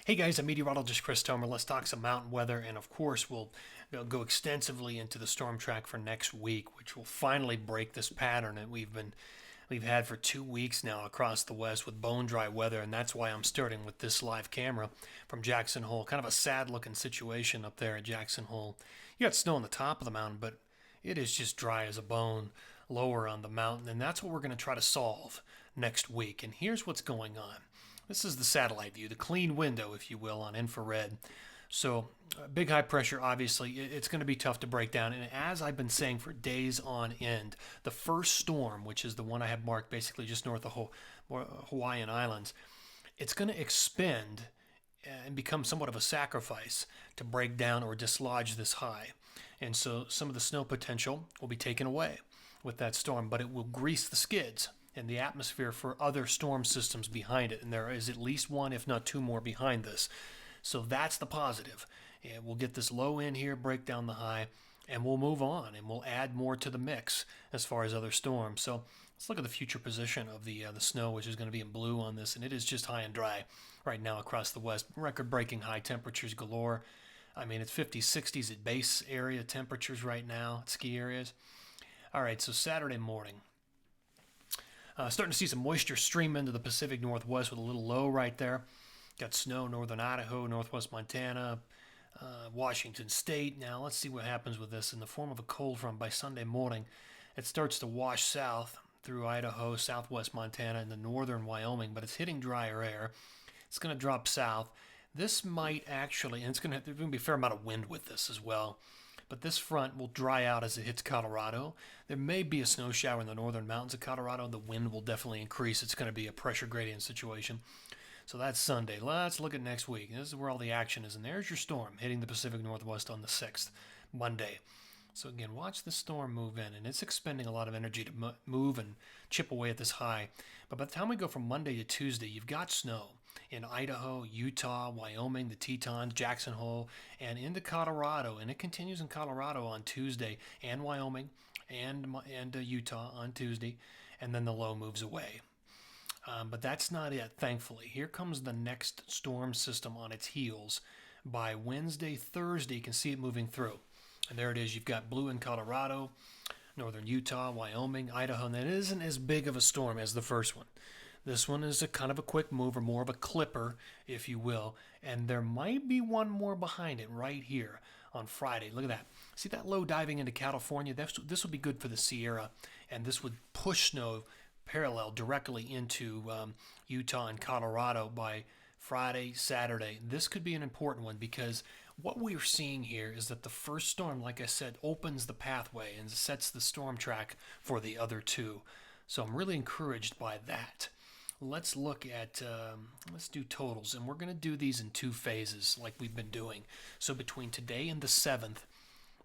Hey guys, I'm Meteorologist Chris Tomer. Let's talk some mountain weather, and of course, we'll go extensively into the storm track for next week, which will finally break this pattern that we've had for 2 weeks now across the West with bone dry weather, and that's why I'm starting with this live camera from Jackson Hole. Kind of a sad-looking situation up there at Jackson Hole. You got snow on the top of the mountain, but it is just dry as a bone lower on the mountain, and that's what we're going to try to solve next week. And here's what's going on. This is the satellite view, the clean window, if you will, on infrared. So big high pressure, obviously, it's going to be tough to break down. And as I've been saying for days on end, the first storm, which is the one I have marked basically just north of Hawaiian Islands, it's going to expend and become somewhat of a sacrifice to break down or dislodge this high. And so some of the snow potential will be taken away with that storm, but it will grease the skids and the atmosphere for other storm systems behind it. And there is at least one, if not two more behind this. So that's the positive. And we'll get this low in here, break down the high, and we'll move on and we'll add more to the mix as far as other storms. So let's look at the future position of the snow, which is going to be in blue on this. And it is just high and dry right now across the West. Record-breaking high temperatures galore. I mean, it's 50s, 60s at base area temperatures right now at ski areas. All right, so Saturday morning. Starting to see some moisture stream into the Pacific Northwest with a little low right there. Got snow northern Idaho, northwest Montana, Washington State. Now let's see what happens with this in the form of a cold front by Sunday morning. It starts to wash south through Idaho, southwest Montana, and the northern Wyoming, but it's hitting drier air. It's going to drop south. This might actually, and there's going to be a fair amount of wind with this as well. But this front will dry out as it hits Colorado. There may be a snow shower in the northern mountains of Colorado. The wind will definitely increase. It's going to be a pressure gradient situation. So that's Sunday. Let's look at next week. This is where all the action is. And there's your storm hitting the Pacific Northwest on the 6th, Monday. So again, watch the storm move in. And it's expending a lot of energy to move and chip away at this high. But by the time we go from Monday to Tuesday, you've got snow in Idaho, Utah, Wyoming, the Tetons, Jackson Hole, and into Colorado. And it continues in Colorado on Tuesday, and Wyoming, and Utah on Tuesday, and then the low moves away. But that's not it, thankfully. Here comes the next storm system on its heels. By Wednesday, Thursday, you can see it moving through. And there it is. You've got blue in Colorado, northern Utah, Wyoming, Idaho, and that isn't as big of a storm as the first one. This one is a kind of a quick mover, more of a clipper, if you will. And there might be one more behind it right here on Friday. Look at that. See that low diving into California? This would be good for the Sierra, and this would push snow parallel directly into Utah and Colorado by Friday, Saturday. This could be an important one because what we're seeing here is that the first storm, like I said, opens the pathway and sets the storm track for the other two. So I'm really encouraged by that. Let's look at, let's do totals, and we're going to do these in two phases like we've been doing. So between today and the 7th,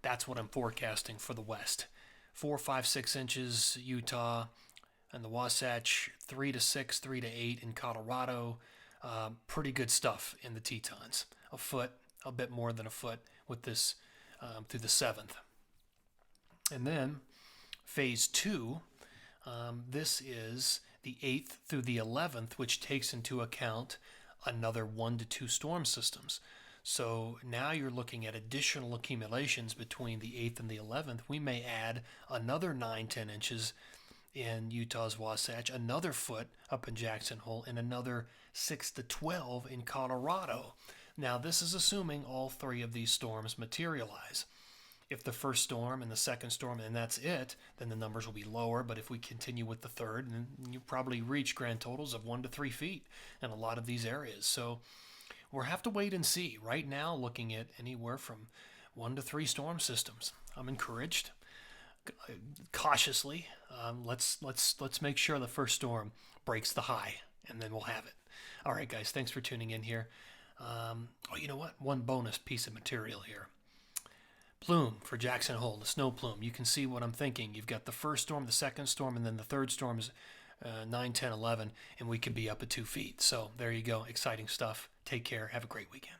that's what I'm forecasting for the West. 4, 5, 6 inches Utah and the Wasatch, 3 to 6, 3 to 8 in Colorado. Pretty good stuff in the Tetons. A foot, a bit more than a foot with this through the 7th. And then phase 2, this is the 8th through the 11th, which takes into account another 1 to 2 storm systems. So now you're looking at additional accumulations between the 8th and the 11th. We may add another 9, 10 inches in Utah's Wasatch, another foot up in Jackson Hole, and another 6 to 12 in Colorado. Now this is assuming all three of these storms materialize. If the first storm and the second storm, and that's it, then the numbers will be lower. But if we continue with the third, then you probably reach grand totals of 1 to 3 feet in a lot of these areas. So we'll have to wait and see. Right now, looking at anywhere from 1 to 3 storm systems. I'm encouraged. Cautiously, let's make sure the first storm breaks the high, and then we'll have it. All right, guys, thanks for tuning in here. Oh, you know what? One bonus piece of material here. Plume for Jackson Hole, the snow plume. You can see what I'm thinking. You've got the first storm, the second storm, and then the third storm is 9, 10, 11, and we could be up at 2 feet. So there you go. Exciting stuff. Take care. Have a great weekend.